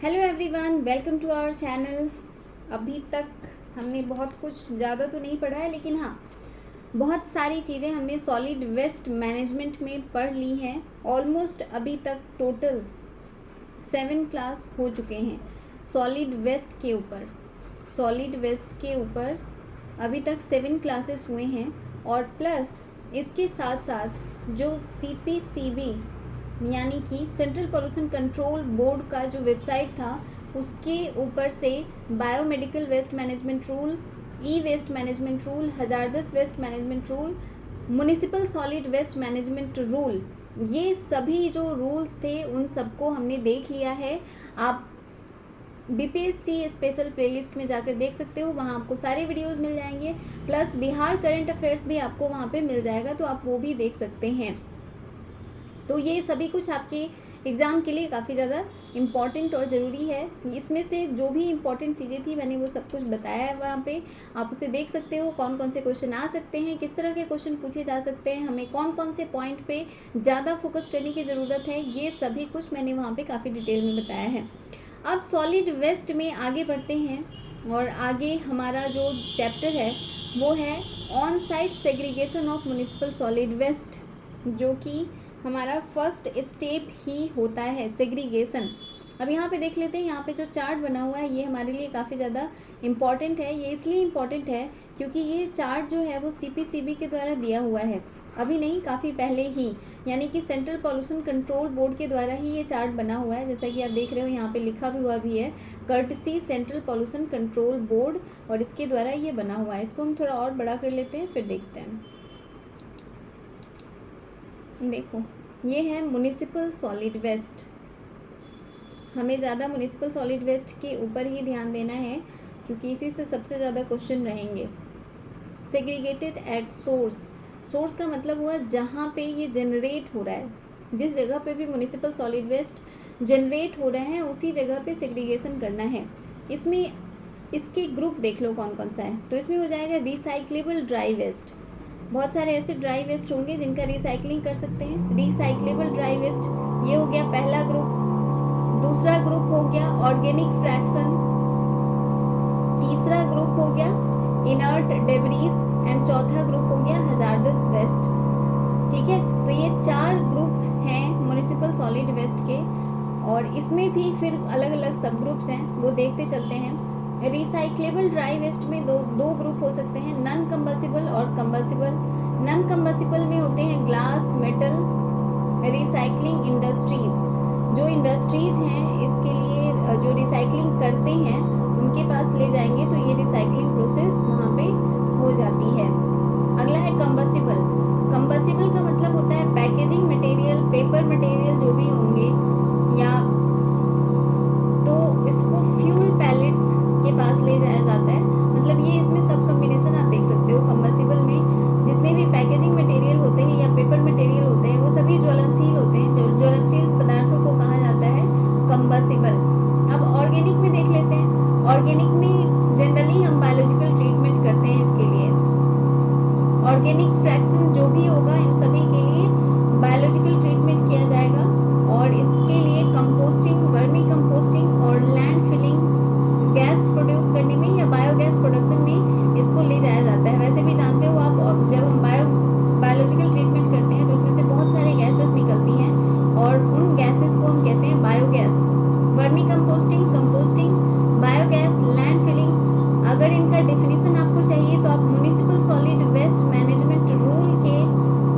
Hello everyone, welcome to our channel. अभी तक हमने बहुत कुछ ज़्यादा तो नहीं पढ़ा है, लेकिन हाँ, बहुत सारी चीज़ें हमने सॉलिड वेस्ट मैनेजमेंट में पढ़ ली हैं। ऑलमोस्ट अभी तक टोटल 7 क्लास हो चुके हैं सॉलिड वेस्ट के ऊपर अभी तक 7 क्लासेस हुए हैं। और प्लस इसके साथ साथ जो CPCB यानी कि सेंट्रल पोल्यूशन कंट्रोल बोर्ड का जो वेबसाइट था, उसके ऊपर से biomedical waste management rule, e waste management rule, hazardous waste management rule, municipal solid waste management rule, ये सभी जो रूल्स थे उन सबको हमने देख लिया है। आप BPSC स्पेशल प्लेलिस्ट में जाकर देख सकते हो, वहाँ आपको सारे वीडियोस मिल जाएंगे। प्लस बिहार करंट अफेयर्स भी आपको वहाँ पे मिल जाएगा, तो आप वो भी देख सकते हैं। तो ये सभी कुछ आपके एग्ज़ाम के लिए काफ़ी ज़्यादा इम्पॉर्टेंट और ज़रूरी है। इसमें से जो भी इम्पॉर्टेंट चीज़ें थी मैंने वो सब कुछ बताया है वहाँ पे, आप उसे देख सकते हो। कौन कौन से क्वेश्चन आ सकते हैं, किस तरह के क्वेश्चन पूछे जा सकते हैं, हमें कौन कौन से पॉइंट पे ज़्यादा फोकस करने की ज़रूरत है, ये सभी कुछ मैंने वहाँ पर काफ़ी डिटेल में बताया है। अब सॉलिड वेस्ट में आगे बढ़ते हैं, और आगे हमारा जो चैप्टर है वो है on site segregation of municipal solid waste, जो कि हमारा फर्स्ट स्टेप ही होता है सेग्रीगेशन। अब यहाँ पे देख लेते हैं, यहाँ पे जो चार्ट बना हुआ है ये हमारे लिए काफ़ी ज़्यादा इम्पॉर्टेंट है। ये इसलिए इम्पॉर्टेंट है क्योंकि ये चार्ट जो है वो CPCB के द्वारा दिया हुआ है, अभी नहीं, काफ़ी पहले ही, यानी कि सेंट्रल पोल्यूशन कंट्रोल बोर्ड के द्वारा ही ये चार्ट बना हुआ है। जैसा कि आप देख रहे हो यहाँ पे लिखा भी हुआ भी है, courtesy central pollution control board, और इसके द्वारा ये बना हुआ है। इसको हम थोड़ा और बड़ा कर लेते हैं, फिर देखते हैं। देखो, ये है म्युनिसिपल सॉलिड वेस्ट। हमें ज़्यादा म्युनिसिपल सॉलिड वेस्ट के ऊपर ही ध्यान देना है क्योंकि इसी से सबसे ज़्यादा क्वेश्चन रहेंगे। सेग्रीगेटेड एट सोर्स, सोर्स का मतलब हुआ जहाँ पे ये जनरेट हो रहा है, जिस जगह पे भी म्युनिसिपल सॉलिड वेस्ट जनरेट हो रहे हैं उसी जगह पे सेग्रीगेशन करना है। इसमें इसके ग्रुप देख लो कौन कौन सा है। तो इसमें हो जाएगा रिसाइक्लेबल ड्राई वेस्ट, बहुत सारे ऐसे ड्राई वेस्ट होंगे जिनका रिसाइकलिंग कर सकते हैं। रिसाइक्लेबल ड्राई वेस्ट, ये हो गया पहला ग्रुप। दूसरा ग्रुप हो गया ऑर्गेनिक फ्रैक्शन, तीसरा ग्रुप हो गया इनर्ट डेब्रीज, एंड चौथा ग्रुप हो गया हजारदस वेस्ट। ठीक है, तो ये 4 ग्रुप हैं म्युनिसिपल सॉलिड वेस्ट के, और इसमें भी फिर अलग अलग सब ग्रुप्स हैं, वो देखते चलते हैं। रिसाइक्लेबल ड्राई वेस्ट में दो ग्रुप हो सकते हैं, नॉन कंबसिबल और कंबसिबल। नॉन कंबसिबल में होते हैं ग्लास, मेटल, रिसाइकलिंग इंडस्ट्रीज। जो इंडस्ट्रीज हैं इसके लिए जो रिसाइकलिंग करते हैं उनके पास ले जाएंगे तो ये रिसाइकलिंग प्रोसेस वहाँ पे हो जाती है। अगला है कंबसिबल। कंबसिबल का मतलब होता है पैकेजिंग मटेरियल, पेपर मटेरियल जो भी होंगे, या तो इसको फ्यूल पैलेट्स के पास ले जाया जाता है। मतलब ये इसमें सब कम्बिनेशन आप देख सकते हो। कंबसिबल में जितने भी पैकेजिंग मटेरियल होते हैं या पेपर मटेरियल होते हैं वो सभी ज्वलनशील होते हैं। जो ज्वलनशील पदार्थों को कहा जाता है कंबसिबल। अब ऑर्गेनिक में देख लेते हैं। ऑर्गेनिक में जनरली हम बायोलॉजिकल ट्रीटमेंट करते हैं इसके लिए। ऑर्गेनिक फ्रैक्शन जो भी होगा इन सभी के लिए बायोलॉजिकल ट्रीटमेंट किया जाएगा, और इसके लिए कंपोस्टिंग, वर्मी कंपोस्टिंग और लैंड फिलिंग, गैस प्रोड्यूस करने में या बायोगैस प्रोडक्शन में इसको ले जाया जाता है। वैसे भी जानते हो आप, जब हम बायोलॉजिकल ट्रीटमेंट करते हैं तो उसमें से बहुत सारे गैसेस निकलती हैं, और उन गैसेस को हम कहते हैं biogas. Vermi composting, composting, biogas, land filling. अगर इनका डेफिनेशन आपको चाहिए तो आप municipal solid waste management rule के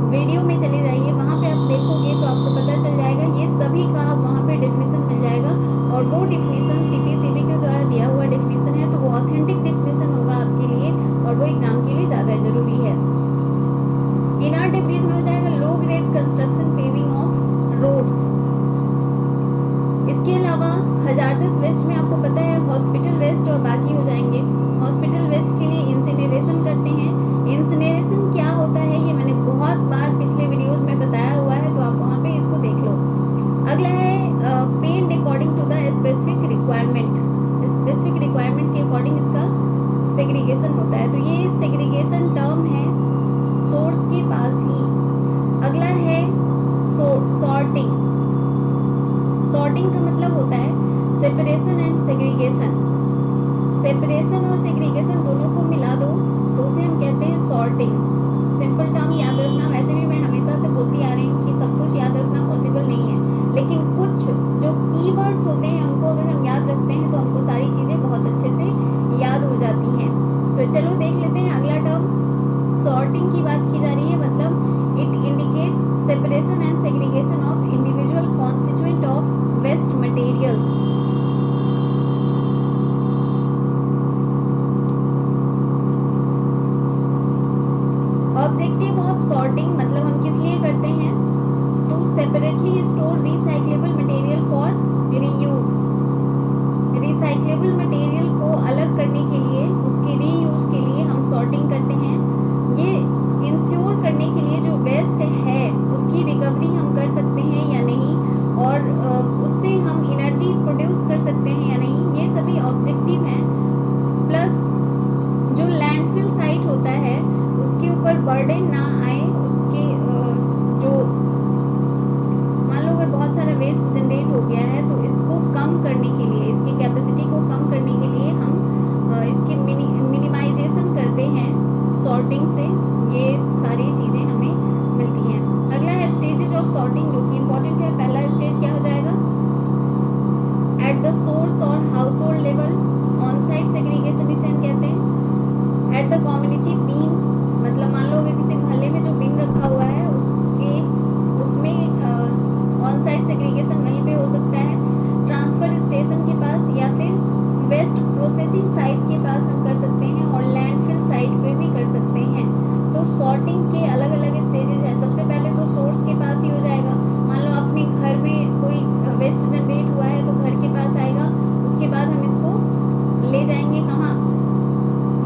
वीडियो में चले जाइए, वहाँ पे आप देखोगे तो आपको पता चल जाएगा। ये सभी का वहाँ पे डेफिनेशन मिल जाएगा, और वो डेफिनेशन CPCB के द्वारा दिया हुआ डेफिनेशन है, तो वो ऑथेंटिक डेफिनेशन होगा आपके लिए, और वो एग्जाम के लिए ज़्यादा ज़रूरी है। इनर्ट डेब्रीज में हो जाएगा low grade construction paving of roads. इसके अलावा हजारदस वेस्ट में आपको पता है हॉस्पिटल वेस्ट और बाकी हो जाएंगे। हॉस्पिटल वेस्ट के लिए इंसिनरेशन करते हैं। इंसिनरेशन क्या होता है ये मैंने बहुत बार पिछले वीडियोस में बताया हुआ है, तो आप वहाँ पे इसको देख लो। अगला है पेंड according to the specific requirement. Specific requirement के अकॉर्डिंग इसका सेग्रीगेशन होता है, तो ये सेग्रीगेशन टर्म है सोर्स के पास ही। अगला है सॉर्टिंग। सॉर्टिंग का मतलब होता है सेपरेशन एंड सेग्रीगेशन, सेपरेशन और सेग्रीगेशन दोनों को मिला दो तो उसे हम कहते हैं सॉर्टिंग। सिंपल टर्म याद रखना, वैसे भी मैं हमेशा से बोलती आ रही हूँ कि सब कुछ याद रखना पॉसिबल नहीं है, लेकिन कुछ जो कीवर्ड्स होते हैं उनको अगर हम याद रखते हैं तो हमको सारी चीज़ें बहुत अच्छे से याद हो जाती हैं। तो चलो देख लेते हैं अगला टर्म, सॉर्टिंग की बात की जा रही है, मतलब it indicates separation and segregation of individual constituent of waste materials. Objective of sorting मतलब हम किस लिए करते हैं, to separately store recyclable material for reuse, recyclable material को अलग करने के लिए, उसके रीयूज के लिए हम सॉर्टिंग करते हैं। ये इंश्योर करने के लिए जो वेस्ट है उसकी रिकवरी हम कर सकते हैं या नहीं, और उससे हम एनर्जी प्रोड्यूस कर सकते हैं या नहीं, ये सभी ऑब्जेक्टिव हैं। प्लस जो लैंडफिल साइट होता है उसके ऊपर बर्डन ना आए, उसके जो मान लो अगर बहुत सारा वेस्ट जनरेट हो गया है तो इसको कम करने के लिए, इसकी कैपेसिटी को कम करने के लिए हम इसकी मिनिमाइजेशन करते हैं सॉर्टिंग से। ये सारी चीज़ें हमें मिलती हैं। अगला है स्टेजेस ऑफ सॉर्टिंग, जो कि इम्पोर्टेंट है। पहला स्टेज क्या हो जाएगा, एट द सोर्स और house hold level on site segregation इसे हम कहते हैं। एट द कम्युनिटी बीन, मतलब मान लो अगर किसी मोहल्ले में जो बिन रखा हुआ है उसमें ऑन साइट सेग्रीगेशन वहीं पे हो सकता है। ट्रांसफर स्टेशन के पास या फिर वेस्ट प्रोसेसिंग साइट के पास हम कर सकते हैं, और लैंडफिल साइट पे भी कर सकते हैं। तो सॉर्टिंग के अलग अलग स्टेजेस हैं। सबसे पहले तो सोर्स के पास ही हो जाएगा। मान लो अपने घर में कोई वेस्ट जनरेट हुआ है तो घर के पास आएगा, उसके बाद हम इसको ले जाएंगे कहाँ,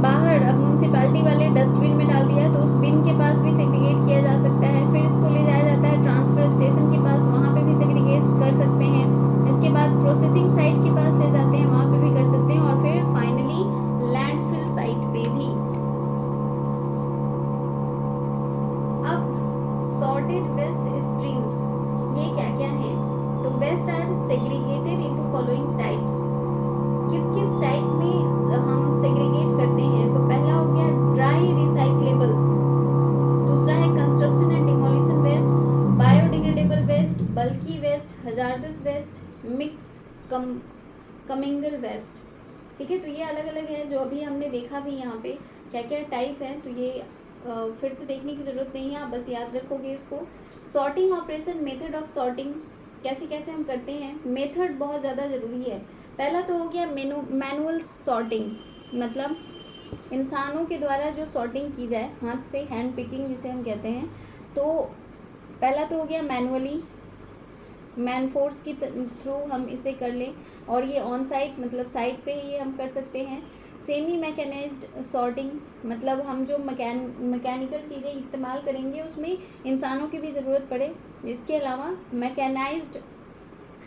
बाहर। अब म्यूनसिपालिटी वाले डस्टबिन में डाल दिया तो उस बिन के पास भी सेग्रीगेट किया जा सकता है। फिर इसको ले जाया जाता है ट्रांसफर स्टेशन के पास, वहाँ पे भी सेग्रीगेट कर सकते हैं। इसके बाद प्रोसेसिंग साइट के पास ले जाते हैं, वहाँ पे भी कर सकते हैं, और फिर फाइनली लैंडफिल साइट पे भी। अब सॉर्टेड वेस्ट स्ट्रीम्स ये क्या क्या हैं, तो waste are segregated into following types. किस किस टाइप में हम सेग्रीगेट करते हैं, तो पहला हो गया ड्राई रिसाइक्लेबल्स, दूसरा है construction and demolition waste, biodegradable waste, bulky waste, hazardous waste, mix commingle waste. ठीक है, तो ये अलग अलग है जो अभी हमने देखा भी, यहाँ पे क्या क्या टाइप है, तो ये फिर से देखने की ज़रूरत नहीं है, आप बस याद रखोगे इसको। Sorting operation, method of sorting, कैसे कैसे हम करते हैं, मेथड बहुत ज़्यादा ज़रूरी है। पहला तो हो गया मैनुअल सॉर्टिंग, मतलब इंसानों के द्वारा जो सॉर्टिंग की जाए हाथ से, हैंड पिकिंग जिसे हम कहते हैं। तो पहला तो हो गया मैनुअली, मैन फोर्स की थ्रू हम इसे कर लें, और ये ऑन साइट मतलब साइट पे ही ये हम कर सकते हैं। सेमी मैकेनाइज्ड सॉर्टिंग, मतलब हम जो मैकेनिकल चीज़ें इस्तेमाल करेंगे उसमें इंसानों की भी ज़रूरत पड़े। इसके अलावा मैकेनाइज्ड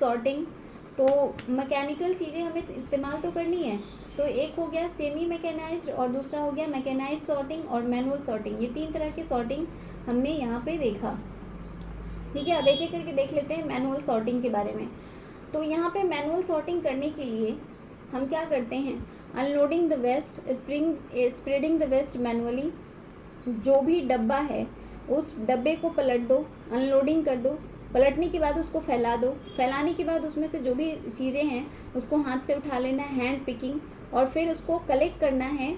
सॉर्टिंग, तो मैकेनिकल चीज़ें हमें इस्तेमाल तो करनी है, तो एक हो गया सेमी मैकेनाइज्ड और दूसरा हो गया मैकेनाइज्ड सॉर्टिंग और मैनुअल सॉर्टिंग। ये तीन तरह की सॉर्टिंग हमने यहाँ पे देखा। ठीक है, अब एक एक करके देख लेते हैं मैनुअल सॉर्टिंग के बारे में। तो यहाँ पे मैनुअल सॉर्टिंग करने के लिए हम क्या करते हैं, unloading the waste, spreading the waste manually. जो भी डब्बा है उस डब्बे को पलट दो, अनलोडिंग कर दो, पलटने के बाद उसको फैला दो, फैलाने के बाद उसमें से जो भी चीज़ें हैं उसको हाथ से उठा लेना है, हैंड पिकिंग, और फिर उसको कलेक्ट करना है,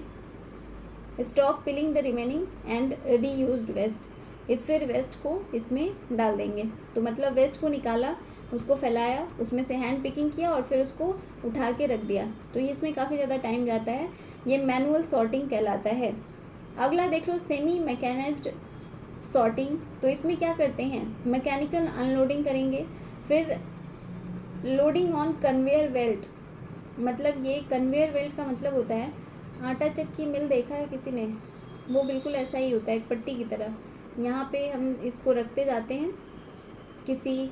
stop piling the remaining and reused waste. इस फिर वेस्ट को इसमें डाल देंगे। तो मतलब वेस्ट को निकाला, उसको फैलाया, उसमें से हैंड पिकिंग किया और फिर उसको उठा के रख दिया, तो ये इसमें काफ़ी ज़्यादा टाइम जाता है, ये मैनुअल सॉर्टिंग कहलाता है। अगला देख लो सेमी मैकेनाइज्ड सॉर्टिंग, तो इसमें क्या करते हैं, मैकेनिकल अनलोडिंग करेंगे, फिर लोडिंग ऑन कन्वेयर बेल्ट। मतलब ये कन्वेयर बेल्ट का मतलब होता है, आटा चक्की मिल देखा है किसी ने, वो बिल्कुल ऐसा ही होता है, एक पट्टी की तरह। यहाँ पे हम इसको रखते जाते हैं किसी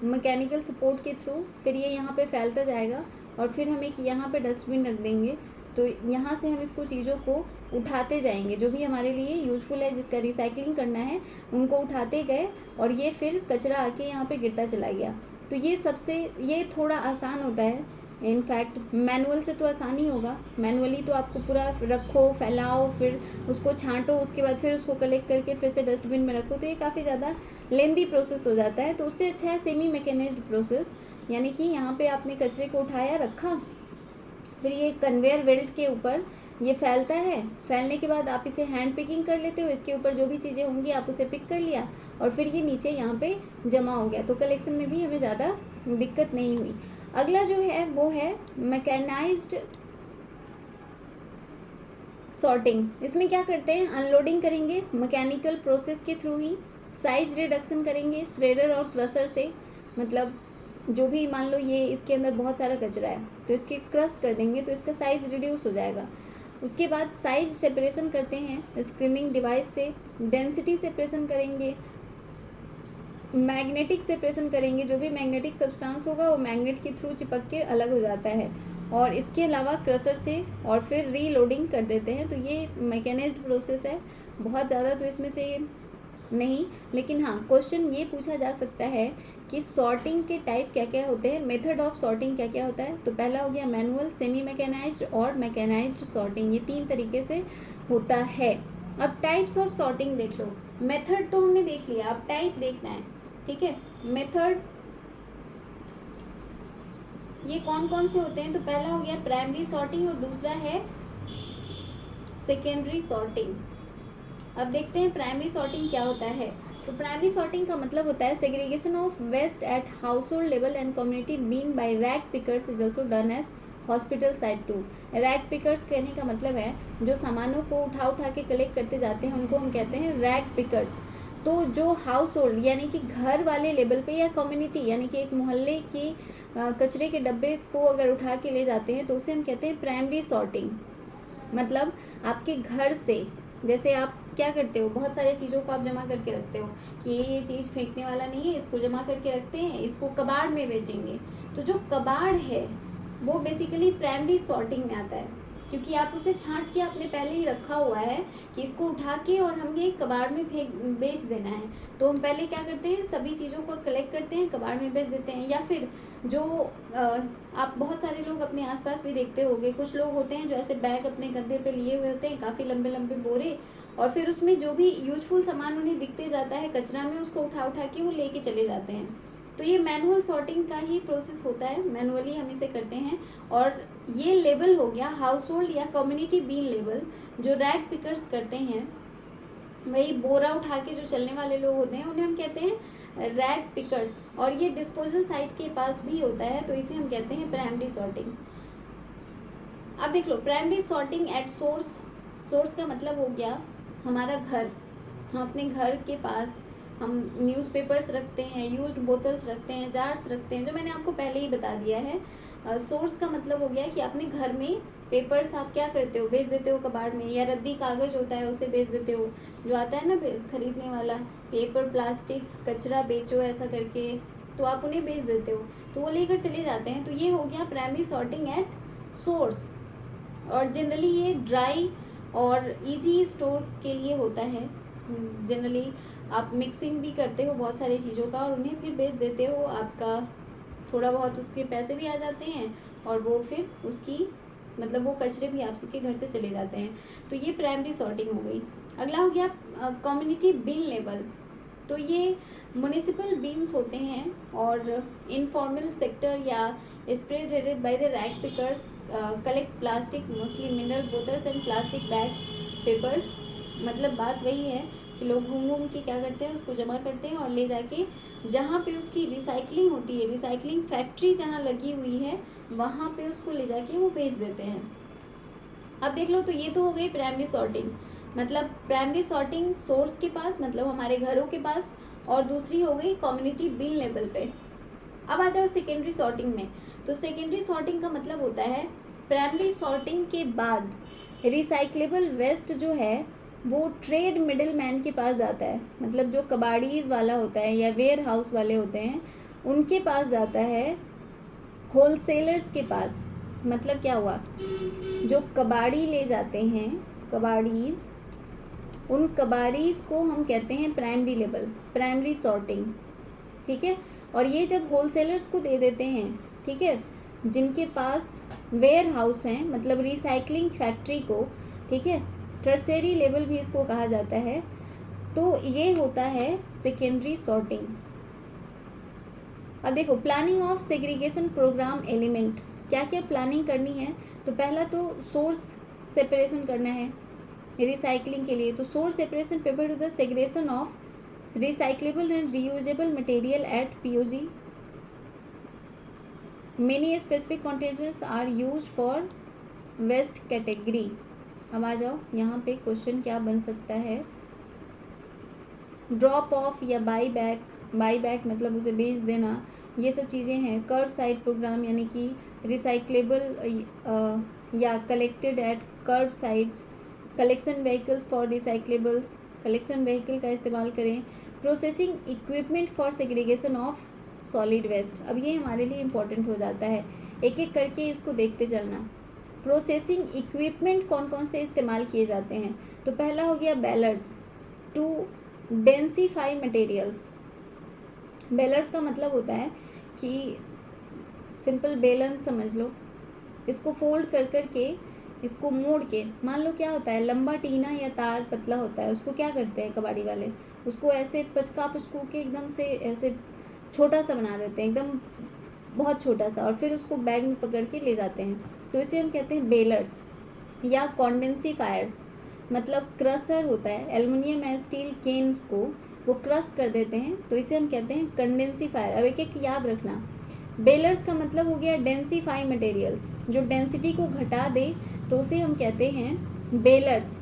मैकेनिकल सपोर्ट के थ्रू, फिर ये यहाँ पे फैलता जाएगा और फिर हम एक यहाँ पे डस्टबिन रख देंगे, तो यहाँ से हम इसको चीज़ों को उठाते जाएंगे, जो भी हमारे लिए यूजफुल है, जिसका रिसाइकलिंग करना है, उनको उठाते गए और ये फिर कचरा आके यहाँ पे गिरता चला गया। तो ये थोड़ा आसान होता है। इनफैक्ट मैनुअल से तो आसान ही होगा, मैनुअली तो आपको पूरा रखो, फैलाओ, फिर उसको छांटो, उसके बाद फिर उसको कलेक्ट करके फिर से डस्टबिन में रखो, तो ये काफ़ी ज़्यादा लेंदी प्रोसेस हो जाता है। तो उससे अच्छा है सेमी मैकेनाइज्ड प्रोसेस, यानी कि यहाँ पे आपने कचरे को उठाया, रखा, फिर ये कन्वेयर बेल्ट के ऊपर ये फैलता है, फैलने के बाद आप इसे हैंड पिकिंग कर लेते हो, इसके ऊपर जो भी चीज़ें होंगी आप उसे पिक कर लिया और फिर ये नीचे यहाँ पे जमा हो गया, तो कलेक्शन में भी हमें ज़्यादा दिक्कत नहीं हुई। अगला जो है वो है मैकेनाइज्ड सॉर्टिंग। इसमें क्या करते हैं, अनलोडिंग करेंगे मैकेनिकल प्रोसेस के थ्रू ही, साइज रिडक्शन करेंगे श्रेडर और क्रशर से, मतलब जो भी मान लो ये इसके अंदर बहुत सारा कचरा है तो इसके क्रश कर देंगे तो इसका साइज रिड्यूस हो जाएगा। उसके बाद साइज सेपरेशन करते हैं स्क्रीनिंग डिवाइस से, डेंसिटी सेपरेशन करेंगे, मैग्नेटिक सेपरेशन करेंगे, जो भी मैग्नेटिक सब्सटेंस होगा वो मैग्नेट के थ्रू चिपक के अलग हो जाता है, और इसके अलावा क्रशर से, और फिर रीलोडिंग कर देते हैं। तो ये मैकेनाइज्ड प्रोसेस है, बहुत ज़्यादा तो इसमें से नहीं, लेकिन हाँ क्वेश्चन ये पूछा जा सकता है कि सॉर्टिंग के टाइप क्या क्या होते हैं, मेथड ऑफ सॉर्टिंग क्या क्या होता है। तो पहला हो गया मैनुअल, सेमी मैकेनाइज्ड और मैकेनाइज्ड सॉर्टिंग, ये 3 तरीके से होता है। अब टाइप्स ऑफ सॉर्टिंग देख लो, मेथड तो हमने देख लिया, अब टाइप देखना है, ठीक है। मेथड ये कौन कौन से होते हैं, तो पहला हो गया प्राइमरी सॉर्टिंग और दूसरा है सेकेंडरी सॉर्टिंग। अब देखते हैं प्राइमरी सॉर्टिंग क्या होता है। तो प्राइमरी सॉर्टिंग का मतलब होता है segregation of waste at household level and community bin by rag pickers is also done as hospital side too. Rag pickers कहने का मतलब है जो सामानों को उठा के कलेक्ट करते जाते हैं उनको हम कहते हैं रैग पिकर्स। तो जो हाउस होल्ड यानी कि घर वाले लेवल पे, या कम्युनिटी यानी कि एक मोहल्ले की कचरे के डब्बे को अगर उठा के ले जाते हैं तो उसे हम कहते हैं प्राइमरी सॉर्टिंग। मतलब आपके घर से, जैसे आप क्या करते हो, बहुत सारी चीज़ों को आप जमा करके रखते हो कि ये चीज़ फेंकने वाला नहीं है, इसको जमा करके रखते हैं, इसको कबाड़ में बेचेंगे। तो जो कबाड़ है वो बेसिकली प्राइमरी सॉर्टिंग में आता है, क्योंकि आप उसे छांट के आपने पहले ही रखा हुआ है कि इसको उठा के और हमें ये कबाड़ में बेच देना है। तो हम पहले क्या करते हैं, सभी चीज़ों को कलेक्ट करते हैं, कबाड़ में बेच देते हैं। या फिर जो आप बहुत सारे लोग अपने आसपास भी देखते होंगे, कुछ लोग होते हैं जो ऐसे बैग अपने कंधे पे लिए हुए होते हैं, काफ़ी लंबे लंबे बोरे, और फिर उसमें जो भी यूजफुल सामान उन्हें दिखते जाता है कचरा में, उसको उठा के वो लेके चले जाते हैं। तो ये मैनुअल सॉर्टिंग का ही प्रोसेस होता है, मैनुअली हम इसे करते हैं। और ये लेवल हो गया हाउस होल्ड या कम्युनिटी बीन लेवल, जो रैग पिकर्स करते हैं, वही बोरा उठा के जो चलने वाले लोग होते हैं उन्हें हम कहते हैं रैग पिकर्स। और ये डिस्पोजल साइट के पास भी होता है, तो इसे हम कहते हैं प्राइमरी सॉर्टिंग। अब देख लो primary sorting at source. Source का मतलब हो गया हमारा घर, हम अपने घर के पास हम न्यूज़पेपर्स रखते हैं, यूज्ड बोतल्स रखते हैं, जार्स रखते हैं, जो मैंने आपको पहले ही बता दिया है। सोर्स का मतलब हो गया कि अपने घर में पेपर्स आप क्या करते हो, बेच देते हो कबाड़ में, या रद्दी कागज़ होता है उसे बेच देते हो, जो आता है ना खरीदने वाला, पेपर प्लास्टिक कचरा बेचो ऐसा करके, तो आप उन्हें बेच देते हो, तो वो लेकर चले जाते हैं। तो ये हो गया प्राइमरी सॉर्टिंग एट सोर्स। और जनरली ये ड्राई और इजी स्टोर के लिए होता है। जनरली आप मिक्सिंग भी करते हो बहुत सारी चीज़ों का और उन्हें फिर बेच देते हो, आपका थोड़ा बहुत उसके पैसे भी आ जाते हैं और वो फिर उसकी मतलब वो कचरे भी आपके घर से चले जाते हैं। तो ये प्राइमरी सॉर्टिंग हो गई। अगला हो गया कम्युनिटी बिन लेवल। तो ये म्युनिसिपल बीन्स होते हैं और इनफॉर्मल सेक्टर या spread headed by the rag pickers collect plastic mostly mineral bottles and plastic bags papers. मतलब बात वही है कि लोग घूम घूम के क्या करते हैं, उसको जमा करते हैं और ले जाके जहाँ पे उसकी रिसाइकलिंग होती है, रिसाइकलिंग फैक्ट्री जहाँ लगी हुई है वहाँ पे उसको ले जाके वो बेच देते हैं। अब देख लो, तो ये तो हो गई प्राइमरी सॉर्टिंग, मतलब प्राइमरी सॉर्टिंग सोर्स के पास, मतलब हमारे घरों के पास, और दूसरी हो गई कम्युनिटी बिन लेवल पे। अब आ जाओ सेकेंडरी सॉर्टिंग में। तो सेकेंडरी सॉर्टिंग का मतलब होता है प्राइमरी सॉर्टिंग के बाद रिसाइक्लेबल वेस्ट जो है वो ट्रेड मिडिल मैन के पास जाता है, मतलब जो कबाड़ीज वाला होता है या वेयर हाउस वाले होते हैं उनके पास जाता है, होलसेलर्स के पास। मतलब क्या हुआ, जो कबाड़ी ले जाते हैं कबाड़ीज, उन कबाड़ीज को हम कहते हैं प्राइमरी लेवल, प्राइमरी सॉर्टिंग, ठीक है। और ये जब होलसेलर्स को दे देते हैं, ठीक है, जिनके पास वेयर हाउस हैं, मतलब रिसाइकलिंग फैक्ट्री को, ठीक है, टर्सरी लेवल भी इसको कहा जाता है, तो ये होता है सेकेंडरी सॉर्टिंग। अब देखो planning of segregation programme element, क्या क्या प्लानिंग करनी है। तो पहला तो सोर्स सेपरेशन करना है रिसाइकलिंग के लिए, तो source separation paper to the segregation of recyclable and reusable material at POG, many specific containers are used for waste category. अब आ जाओ यहाँ पे क्वेश्चन क्या बन सकता है, ड्रॉप ऑफ या बाई बैक मतलब उसे बेच देना, ये सब चीज़ें हैं। कर्ब साइड प्रोग्राम यानी कि रिसाइक्लेबल या collected at kerb sides, collection vehicles for recyclables, collection vehicle का इस्तेमाल करें। Processing equipment for segregation of solid waste, अब ये हमारे लिए इम्पोर्टेंट हो जाता है, एक एक करके इसको देखते चलना। प्रोसेसिंग इक्विपमेंट कौन कौन से इस्तेमाल किए जाते हैं, तो पहला हो गया बेलर्स टू डेंसीफाई मटेरियल्स। बेलर्स का मतलब होता है कि सिंपल बेलन समझ लो, इसको फोल्ड कर कर के, इसको मोड़ के, मान लो क्या होता है, लंबा टीना या तार पतला होता है, उसको क्या करते हैं कबाड़ी वाले, उसको ऐसे पचका पुचकू के एकदम से ऐसे छोटा सा बना देते हैं, एकदम बहुत छोटा सा, और फिर उसको बैग में पकड़ के ले जाते हैं, तो इसे हम कहते हैं बेलर्स। या कॉन्डेंसीफायर्स, मतलब क्रशर होता है, एल्युमिनियम या स्टील केन्स को वो क्रश कर देते हैं, तो इसे हम कहते हैं कंडेंसीफायर। अब एक एक याद रखना, बेलर्स का मतलब हो गया डेंसीफाई मटेरियल्स, जो डेंसिटी को घटा दे तो उसे हम कहते हैं बेलर्स।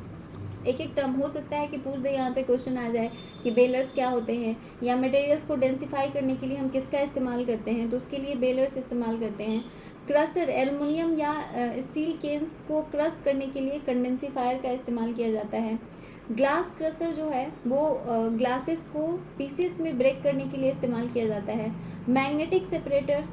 एक एक टर्म हो सकता है कि पूछ दे, यहाँ पे क्वेश्चन आ जाए कि बेलर्स क्या होते हैं, या मटेरियल्स को डेंसीफाई करने के लिए हम किसका इस्तेमाल करते हैं, तो उसके लिए बेलर्स इस्तेमाल करते हैं। क्रशर, एल्युमिनियम या स्टील केन्स को क्रश करने के लिए कंडेंसीफायर का इस्तेमाल किया जाता है। ग्लास क्रशर जो है वो ग्लासेस को पीसेस में ब्रेक करने के लिए इस्तेमाल किया जाता है। मैग्नेटिक सेपरेटर,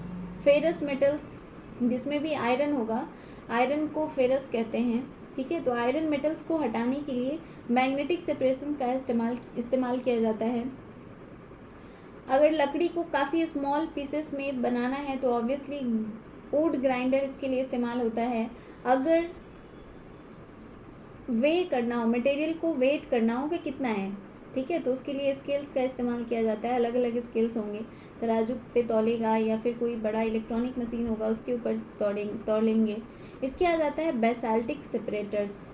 फेरस मेटल्स, जिसमें भी आयरन होगा, आयरन को फेरस कहते हैं, ठीक है, तो आयरन मेटल्स को हटाने के लिए मैग्नेटिक सेपरेशन का इस्तेमाल किया जाता है। अगर लकड़ी को काफ़ी स्मॉल पीसेस में बनाना है तो ऑब्वियसली वुड ग्राइंडर इसके लिए इस्तेमाल होता है। अगर वे करना हो, मटेरियल को वेट करना हो कि कितना है, ठीक है, तो उसके लिए स्केल्स का इस्तेमाल किया जाता है। अलग अलग स्केल्स होंगे, तराजू पे तौलेगा या फिर कोई बड़ा इलेक्ट्रॉनिक मशीन होगा उसके ऊपर तौलेंगे। इसके आ जाता है बेसाल्टिक सेपरेटर्स।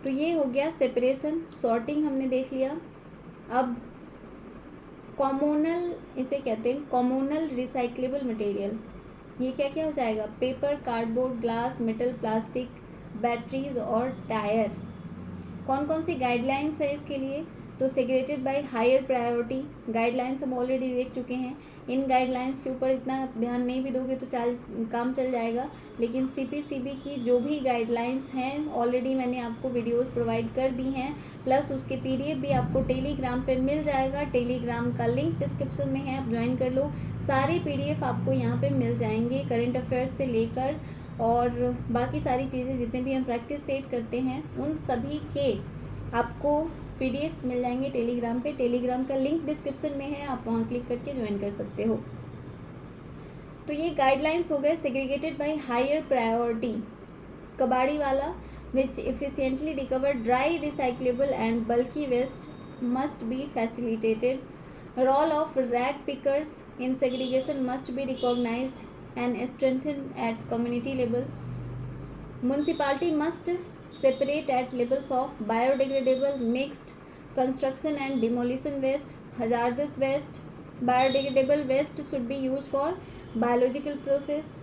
तो ये हो गया सेपरेशन, सॉर्टिंग हमने देख लिया। अब कॉमोनल, इसे कहते हैं कॉमोनल रिसाइक्लेबल मटेरियल, ये क्या क्या हो जाएगा, paper, cardboard, glass, metal, plastic, batteries और टायर। कौन कौन सी गाइडलाइंस है इसके लिए, तो सेग्रेटेड बाय हायर प्रायोरिटी, गाइडलाइंस हम ऑलरेडी देख चुके हैं। इन गाइडलाइंस के ऊपर इतना ध्यान नहीं भी दोगे तो काम चल जाएगा, लेकिन CPCB की जो भी गाइडलाइंस हैं ऑलरेडी मैंने आपको वीडियोस प्रोवाइड कर दी हैं, प्लस उसके PDF भी आपको टेलीग्राम पे मिल जाएगा। टेलीग्राम का लिंक डिस्क्रिप्शन में है, आप ज्वाइन कर लो। सारे PDF आपको यहाँ पे मिल जाएंगे, करंट अफेयर्स से लेकर और बाकी सारी चीज़ें जितने भी हम प्रैक्टिस सेट करते हैं उन सभी के आपको PDF मिल जाएंगे टेलीग्राम पे। टेलीग्राम का लिंक डिस्क्रिप्शन में है, आप वहाँ क्लिक करके ज्वाइन कर सकते हो। तो ये गाइडलाइंस हो गए सेग्रीगेटेड बाय हायर प्रायोरिटी, कबाड़ी वाला, विच efficiently recover dry recyclable and bulky waste must be facilitated. Role of rag pickers in segregation must be recognized and strengthened at community level. Municipality must separate at levels of biodegradable, mixed, construction and demolition waste, hazardous waste. Biodegradable waste should be used for biological process.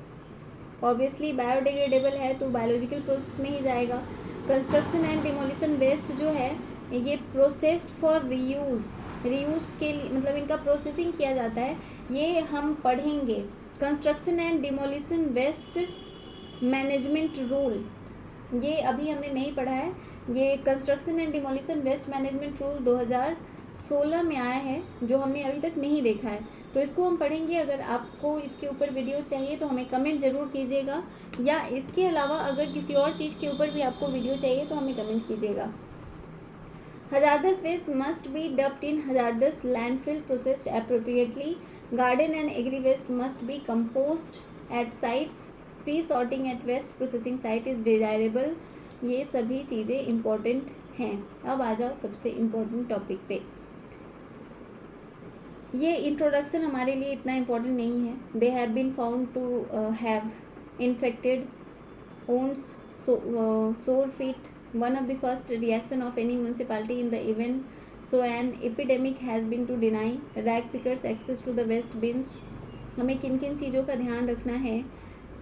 Obviously biodegradable है तो biological process में ही जाएगा। Construction and demolition waste जो है ये processed for reuse के लिए, मतलब इनका प्रोसेसिंग किया जाता है, ये हम पढ़ेंगे। Construction and demolition waste management rule, ये अभी हमने नहीं पढ़ा है, ये construction and demolition waste management rule 16 में आया है जो हमने अभी तक नहीं देखा है, तो इसको हम पढ़ेंगे। अगर आपको इसके ऊपर वीडियो चाहिए तो हमें कमेंट ज़रूर कीजिएगा, या इसके अलावा अगर किसी और चीज़ के ऊपर भी आपको वीडियो चाहिए तो हमें कमेंट कीजिएगा। Hazardous waste must be dumped in hazardous landfill, processed appropriately. Garden and agri waste must be compost at sites. Pre-sorting at waste processing site is desirable. ये सभी चीज़ें इम्पोर्टेंट हैं। अब आ जाओ सबसे इम्पोर्टेंट टॉपिक पे। ये इंट्रोडक्शन हमारे लिए इतना इम्पोर्टेंट नहीं है। They have been found to have infected wounds, sore feet. One of the first reaction of any municipality in the event so an epidemic has been to deny rag pickers access to the waste bins. हमें किन किन चीज़ों का ध्यान रखना है?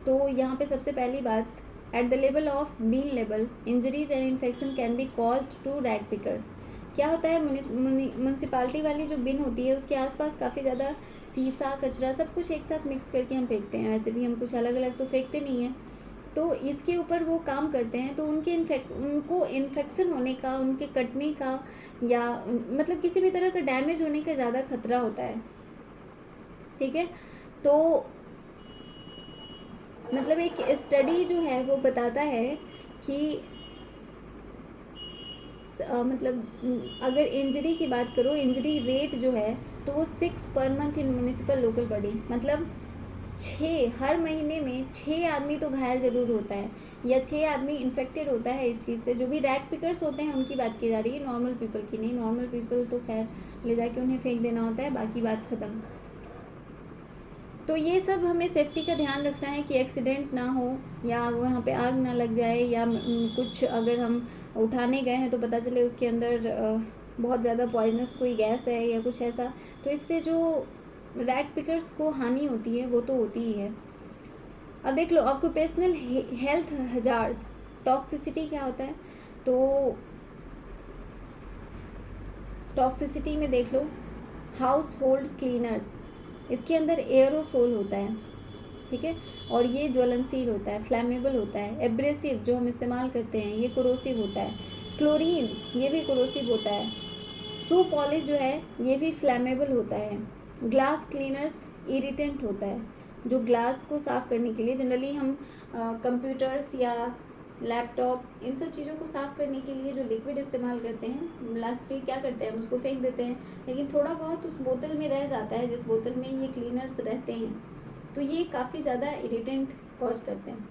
तो यहाँ पे सबसे पहली बात, at the level of bin level injuries and infection can be caused to rag pickers. क्या होता है, म्यूनसिपाल्टी वाली जो बिन होती है उसके आसपास काफ़ी ज़्यादा सीसा कचरा सब कुछ एक साथ मिक्स करके हम फेंकते हैं। वैसे भी हम कुछ अलग अलग तो फेंकते नहीं हैं, तो इसके ऊपर वो काम करते हैं, तो उनको इन्फेक्शन होने का, उनके कटने का, या मतलब किसी भी तरह का डैमेज होने का ज़्यादा खतरा होता है। ठीक है, तो मतलब एक स्टडी जो है वो बताता है कि मतलब अगर इंजरी की बात करो, इंजरी रेट जो है तो वो 6 per month in municipal local body, मतलब 6 हर महीने में 6 आदमी तो घायल ज़रूर होता है, या 6 आदमी इन्फेक्टेड होता है इस चीज़ से। जो भी रैग पिकर्स होते हैं उनकी बात की जा रही है, नॉर्मल पीपल की नहीं। नॉर्मल पीपल तो खैर ले जाके उन्हें फेंक देना होता है, बाकी बात ख़त्म। तो ये सब हमें सेफ्टी का ध्यान रखना है कि एक्सीडेंट ना हो, या वहाँ पे आग ना लग जाए, या कुछ अगर हम उठाने गए हैं तो पता चले उसके अंदर बहुत ज़्यादा पॉइजनस कोई गैस है या कुछ ऐसा, तो इससे जो रैग पिकर्स को हानि होती है वो तो होती ही है। अब देख लो ऑक्यूपेशनल हेल्थ हजार्ड, टॉक्सिसिटी क्या होता है? तो टॉक्सिसिटी में देख लो हाउस होल्ड क्लीनर्स, इसके अंदर एयरोसोल होता है, ठीक है, और ये ज्वलनशील होता है, फ्लैमेबल होता है। एब्रेसिव जो हम इस्तेमाल करते हैं ये कोरोसिव होता है। क्लोरीन ये भी कोरोसिव होता है। शू पॉलिश जो है ये भी फ्लैमेबल होता है। ग्लास क्लीनर्स इरिटेंट होता है, जो ग्लास को साफ़ करने के लिए जनरली हम कंप्यूटर्स या लैपटॉप इन सब चीज़ों को साफ़ करने के लिए जो लिक्विड इस्तेमाल करते हैं, लास्ट पे क्या करते हैं हम उसको फेंक देते हैं, लेकिन थोड़ा बहुत उस बोतल में रह जाता है जिस बोतल में ये क्लीनर्स रहते हैं, तो ये काफ़ी ज़्यादा इरिटेंट कॉज करते हैं।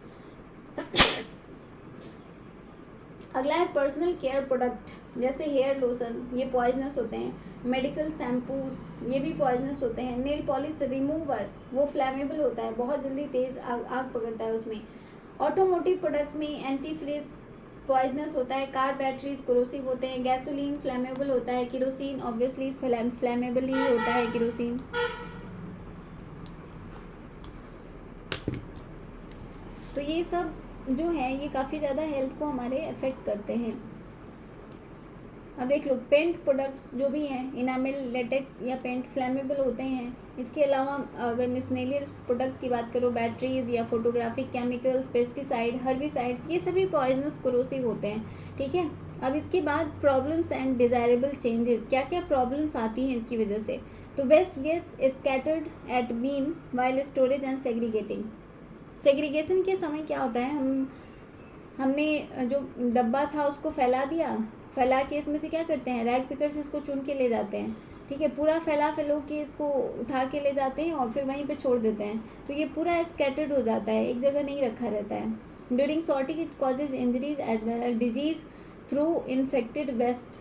अगला है पर्सनल केयर प्रोडक्ट, जैसे हेयर लोशन, ये पॉइजनस होते हैं। मेडिकल शैम्पूज ये भी पॉइजनस होते हैं। नेल पॉलिश रिमूवर वो फ्लैमेबल होता है, बहुत जल्दी तेज़ आग पकड़ता है उसमें। ऑटोमोटिव प्रोडक्ट में एंटी फ्रीज पॉइजनस होता है। कार बैटरीज कोरोसिव होते हैं। गैसोलीन फ्लैमेबल होता है। केरोसिन ऑब्वियसली फ्लैमेबल ही होता है केरोसिन। तो ये सब जो है ये काफ़ी ज़्यादा हेल्थ को हमारे अफेक्ट करते हैं। अब देख लो पेंट प्रोडक्ट्स जो भी हैं, इनामिल, लेटेक्स या पेंट फ्लैमेबल होते हैं। इसके अलावा अगर मिसलेनियस प्रोडक्ट की बात करो, बैटरीज या फोटोग्राफिक केमिकल्स, पेस्टिसाइड, हर्बिसाइड्स, ये सभी पॉइजनस कोरोसिव होते हैं। ठीक है, अब इसके बाद प्रॉब्लम्स एंड डिज़ायरेबल चेंजेस, क्या क्या प्रॉब्लम्स आती हैं इसकी वजह से? तो waste gas scattered at bin while storage and segregating. Segregation के समय क्या होता है, हमने जो डब्बा था उसको फैला दिया, फैला के इसमें से क्या करते हैं, रैग पिकर्स इसको चुन के ले जाते हैं। ठीक है, पूरा फैला के इसको उठा के ले जाते हैं और फिर वहीं पे छोड़ देते हैं, तो ये पूरा स्कैटर्ड हो जाता है, एक जगह नहीं रखा रहता है। During sorting it causes injuries as well as disease through infected waste,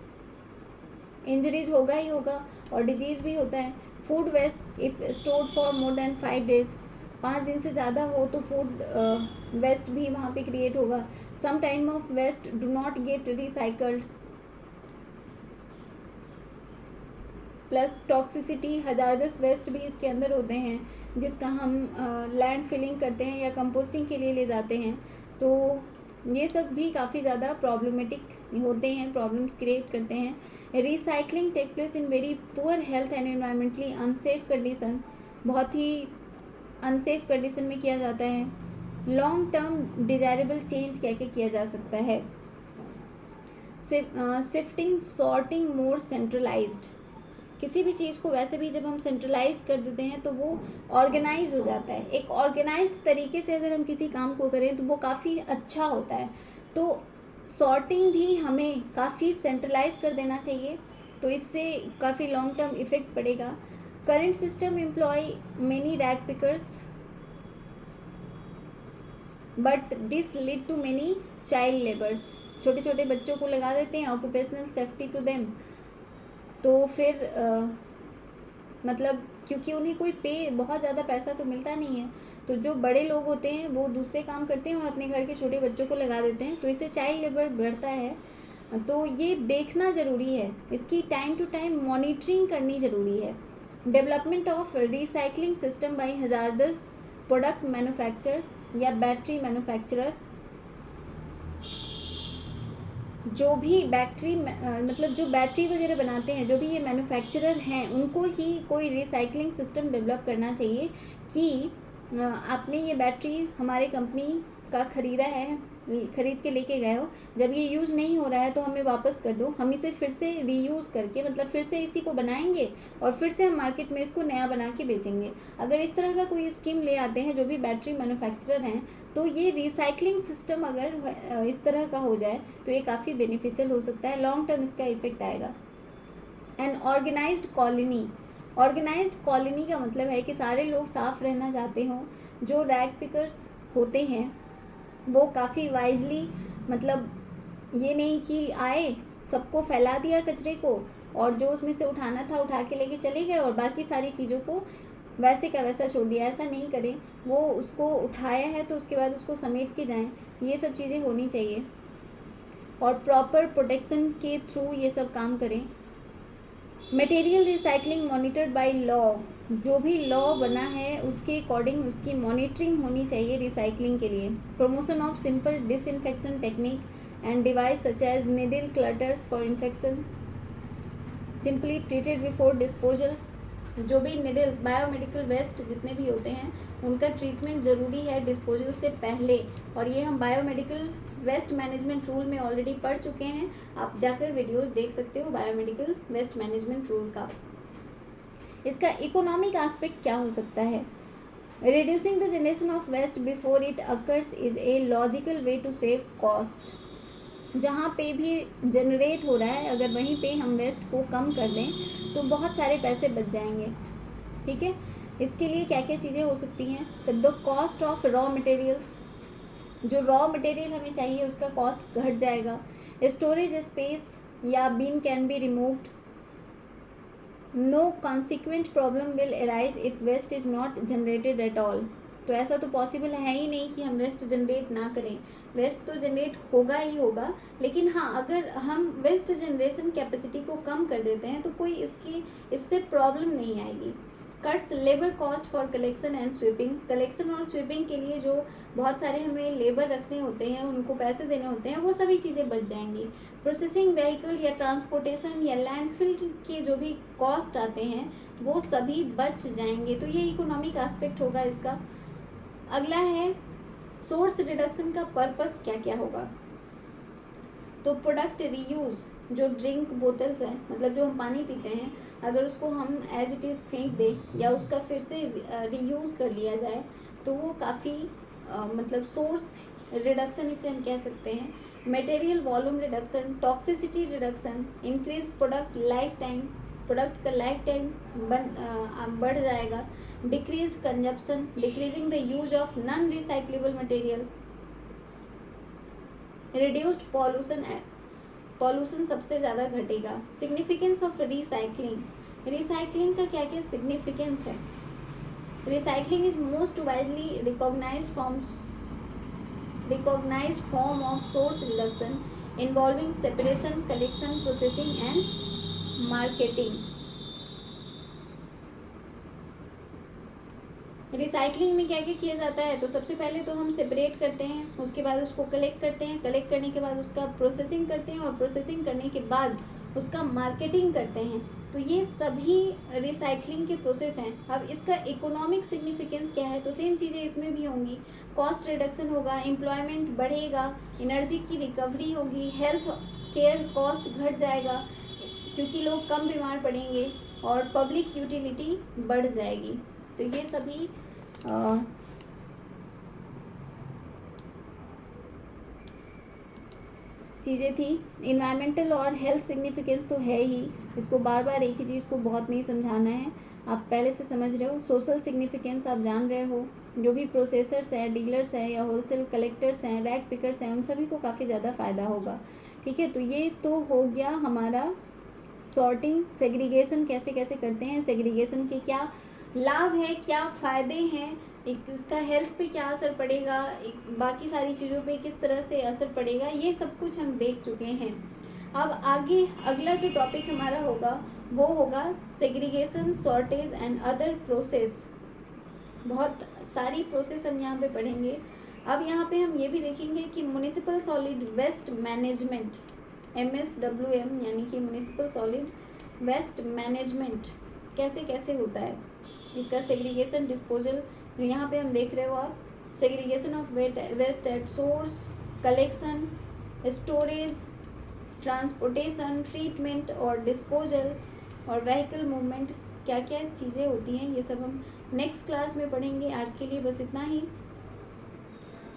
injuries होगा ही होगा और डिजीज भी होता है। Food waste if stored for more than 5 days, 5 दिन से ज़्यादा हो तो फूड वेस्ट भी वहाँ पे क्रिएट होगा। Some time of waste do not get recycled. Plus toxicity, hazardous waste भी इसके अंदर होते हैं जिसका हम लैंड फिलिंग करते हैं या कंपोस्टिंग के लिए ले जाते हैं, तो ये सब भी काफ़ी ज़्यादा प्रॉब्लमेटिक होते हैं, प्रॉब्लम्स क्रिएट करते हैं। Recycling take place in very poor health and environmentally unsafe condition, बहुत ही अनसेफ कंडीशन में किया जाता है। लॉन्ग टर्म डिजायरेबल चेंज क्या क्या किया जा सकता है? शिफ्टिंग सॉर्टिंग मोर सेंट्रलाइज्ड, किसी भी चीज़ को वैसे भी जब हम सेंट्रलाइज कर देते हैं तो वो ऑर्गेनाइज हो जाता है। एक ऑर्गेनाइज तरीके से अगर हम किसी काम को करें तो वो काफ़ी अच्छा होता है। तो सॉर्टिंग भी हमें काफ़ी सेंट्रलाइज कर देना चाहिए, तो इससे काफ़ी लॉन्ग टर्म इफेक्ट पड़ेगा। Current system employ many rag pickers but this lead to many child labours. छोटे छोटे बच्चों को लगा देते हैं, ऑक्यूपेशनल सेफ्टी टू देम। तो फिर मतलब क्योंकि उन्हें कोई पे बहुत ज़्यादा पैसा तो मिलता नहीं है, तो जो बड़े लोग होते हैं वो दूसरे काम करते हैं और अपने घर के छोटे बच्चों को लगा देते हैं, तो इससे चाइल्ड लेबर बढ़ता है। तो ये देखना ज़रूरी है, इसकी टाइम टू टाइम मॉनिटरिंग करनी ज़रूरी है। Development of recycling system by hazardous product manufacturers या बैटरी मैन्युफैक्चरर। जो भी बैटरी मतलब जो बैटरी वगैरह बनाते हैं, जो भी ये मैन्युफैक्चरर हैं, उनको ही कोई रिसाइकलिंग सिस्टम डेवलप करना चाहिए कि आपने ये बैटरी हमारे कंपनी का ख़रीदा है, ख़रीद के लेके गए हो, जब ये यूज़ नहीं हो रहा है तो हमें वापस कर दो, हम इसे फिर से रीयूज़ करके मतलब फिर से इसी को बनाएंगे और फिर से हम मार्केट में इसको नया बना के बेचेंगे। अगर इस तरह का कोई स्कीम ले आते हैं जो भी बैटरी मैन्युफैक्चरर हैं, तो ये रिसाइकलिंग सिस्टम अगर इस तरह का हो जाए तो ये काफ़ी बेनिफिशियल हो सकता है, लॉन्ग टर्म इसका इफेक्ट आएगा। And organised colony. Organised colony का मतलब है कि सारे लोग साफ रहना चाहते हों। जो रैग पिकर्स होते हैं वो काफ़ी वाइजली, मतलब ये नहीं कि आए सबको फैला दिया कचरे को और जो उसमें से उठाना था उठा के लेके चले गए और बाकी सारी चीज़ों को वैसे का वैसा छोड़ दिया, ऐसा नहीं करें। वो उसको उठाया है तो उसके बाद उसको समेट के जाएं, ये सब चीज़ें होनी चाहिए और प्रॉपर प्रोटेक्शन के थ्रू ये सब काम करें। Material recycling monitored by law. जो भी लॉ बना है उसके अकॉर्डिंग उसकी मॉनिटरिंग होनी चाहिए रिसाइकलिंग के लिए। Promotion of simple disinfection technique and device such as needle clutters for infection simply treated before disposal. जो भी निडल्स, बायोमेडिकल वेस्ट जितने भी होते हैं उनका ट्रीटमेंट ज़रूरी है डिस्पोजल से पहले, और ये हम बायोमेडिकल वेस्ट मैनेजमेंट रूल में ऑलरेडी पढ़ चुके हैं, आप जाकर वीडियोस देख सकते हो बायोमेडिकल वेस्ट मैनेजमेंट रूल का। इसका इकोनॉमिक एस्पेक्ट क्या हो सकता है? Reducing the generation of waste before it occurs is a logical way to save cost. जहाँ पे भी जनरेट हो रहा है अगर वहीं पे हम वेस्ट को कम कर दें तो बहुत सारे पैसे बच जाएंगे। ठीक है, इसके लिए क्या क्या चीज़ें हो सकती हैं? तो the cost of raw materials, जो रॉ मटेरियल हमें चाहिए उसका कॉस्ट घट जाएगा। स्टोरेज स्पेस या bin can be removed. No consequent problem will arise if waste is not generated at all. तो ऐसा तो पॉसिबल है ही नहीं कि हम वेस्ट जनरेट ना करें, वेस्ट तो जनरेट होगा ही होगा, लेकिन हाँ अगर हम वेस्ट जनरेशन कैपेसिटी को कम कर देते हैं तो कोई इससे प्रॉब्लम नहीं आएगी। Cuts labour cost for collection and sweeping. Collection और स्वीपिंग के लिए जो बहुत सारे हमें लेबर रखने होते हैं, उनको पैसे देने होते हैं, वो सभी चीज़ें बच जाएंगी। प्रोसेसिंग व्हीकल या ट्रांसपोर्टेशन या लैंडफिल के जो भी कॉस्ट आते हैं वो सभी बच जाएंगे। तो ये इकोनॉमिक एस्पेक्ट होगा इसका। अगला है सोर्स रिडक्शन का पर्पस क्या क्या होगा? तो प्रोडक्ट रीयूज़, जो ड्रिंक बोतल्स हैं, मतलब जो हम पानी पीते हैं, अगर उसको हम एज इट इज़ फेंक दें या उसका फिर से रीयूज़ कर लिया जाए तो वो काफ़ी मतलब सोर्स रिडक्शन इसे हम कह सकते हैं। Material volume reduction, toxicity reduction, increase product life time, product का लाइफ टाइम बढ़ जाएगा। Decrease consumption, decreasing the use of non recyclable material. Reduced pollution, pollution सबसे ज़्यादा घटेगा। सिग्निफिकेंस ऑफ रिसाइकलिंग, रिसाइकलिंग का क्या क्या सिग्निफिकेंस है? Recycling is most widely recognised form of source reduction involving separation, collection, processing and marketing. Recycling में क्या क्या किया जाता है? तो सबसे पहले तो हम सेपरेट करते हैं, उसके बाद उसको कलेक्ट करते हैं, कलेक्ट करने के बाद उसका प्रोसेसिंग करते हैं और प्रोसेसिंग करने के बाद उसका मार्केटिंग करते हैं। तो ये सभी रिसाइकलिंग के प्रोसेस हैं। अब इसका इकोनॉमिक सिग्निफिकेंस क्या है? तो सेम चीज़ें इसमें भी होंगी। कॉस्ट रिडक्शन होगा, एम्प्लॉयमेंट बढ़ेगा, एनर्जी की रिकवरी होगी, हेल्थ केयर कॉस्ट घट जाएगा क्योंकि लोग कम बीमार पड़ेंगे, और पब्लिक यूटिलिटी बढ़ जाएगी। तो ये सभी चीज़ें थी। इन्वायरमेंटल और हेल्थ सिग्निफिकेंस तो है ही, इसको बार बार एक ही चीज़ को बहुत नहीं समझाना है, आप पहले से समझ रहे हो। सोशल सिग्निफिकेंस आप जान रहे हो, जो भी प्रोसेसर्स हैं, डीलर्स हैं या होलसेल कलेक्टर्स हैं, रैक पिकर्स हैं, उन सभी को काफ़ी ज़्यादा फ़ायदा होगा। ठीक है, तो ये तो हो गया हमारा सॉर्टिंग। सेग्रीगेशन कैसे कैसे करते हैं, सेग्रीगेशन के क्या लाभ है, क्या फ़ायदे हैं, एक इसका हेल्थ पे क्या असर पड़ेगा, एक बाकी सारी चीज़ों पे किस तरह से असर पड़ेगा, ये सब कुछ हम देख चुके हैं। अब आगे अगला जो टॉपिक हमारा होगा वो होगा सेग्रीगेशन, सॉर्टेज एंड अदर प्रोसेस। बहुत सारी प्रोसेस हम यहाँ पे पढ़ेंगे। अब यहाँ पे हम ये भी देखेंगे कि municipal solid waste management, MSWM यानी कि म्युनिसिपल सॉलिड वेस्ट मैनेजमेंट कैसे कैसे होता है, इसका सेग्रीगेशन, डिस्पोजल, जो यहाँ पे हम देख रहे हो आप, segregation of waste at source, collection, storage, transportation, treatment और डिस्पोजल और व्हीकल मूवमेंट, क्या क्या चीज़ें होती हैं, ये सब हम नेक्स्ट क्लास में पढ़ेंगे। आज के लिए बस इतना ही।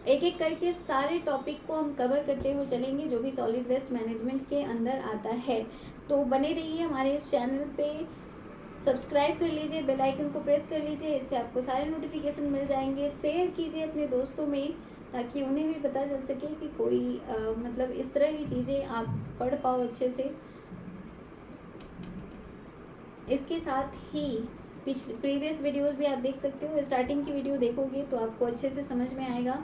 एक एक करके सारे टॉपिक को हम कवर करते हुए चलेंगे जो भी सॉलिड वेस्ट मैनेजमेंट के अंदर आता है। तो बने रहिए हमारे इस चैनल पे, सब्सक्राइब कर लीजिए, बेल आइकन को प्रेस कर लीजिए, इससे आपको सारे नोटिफिकेशन मिल जाएंगे। शेयर कीजिए अपने दोस्तों में ताकि उन्हें भी पता चल सके कि कोई मतलब इस तरह की चीज़ें आप पढ़ पाओ अच्छे से। इसके साथ ही प्रीवियस वीडियोस भी आप देख सकते हो, स्टार्टिंग की वीडियो देखोगे तो आपको अच्छे से समझ में आएगा।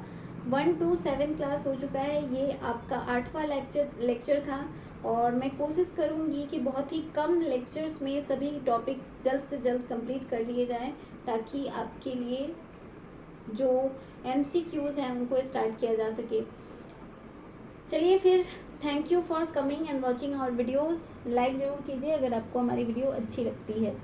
1 to 7 क्लास हो चुका है, ये आपका 8वां लेक्चर था और मैं कोशिश करूँगी कि बहुत ही कम लेक्चर्स में सभी टॉपिक जल्द से जल्द कंप्लीट कर लिए जाएं ताकि आपके लिए जो MCQs हैं उनको स्टार्ट किया जा सके। चलिए फिर, thank you for coming and watching our videos. Like ज़रूर कीजिए अगर आपको हमारी वीडियो अच्छी लगती है।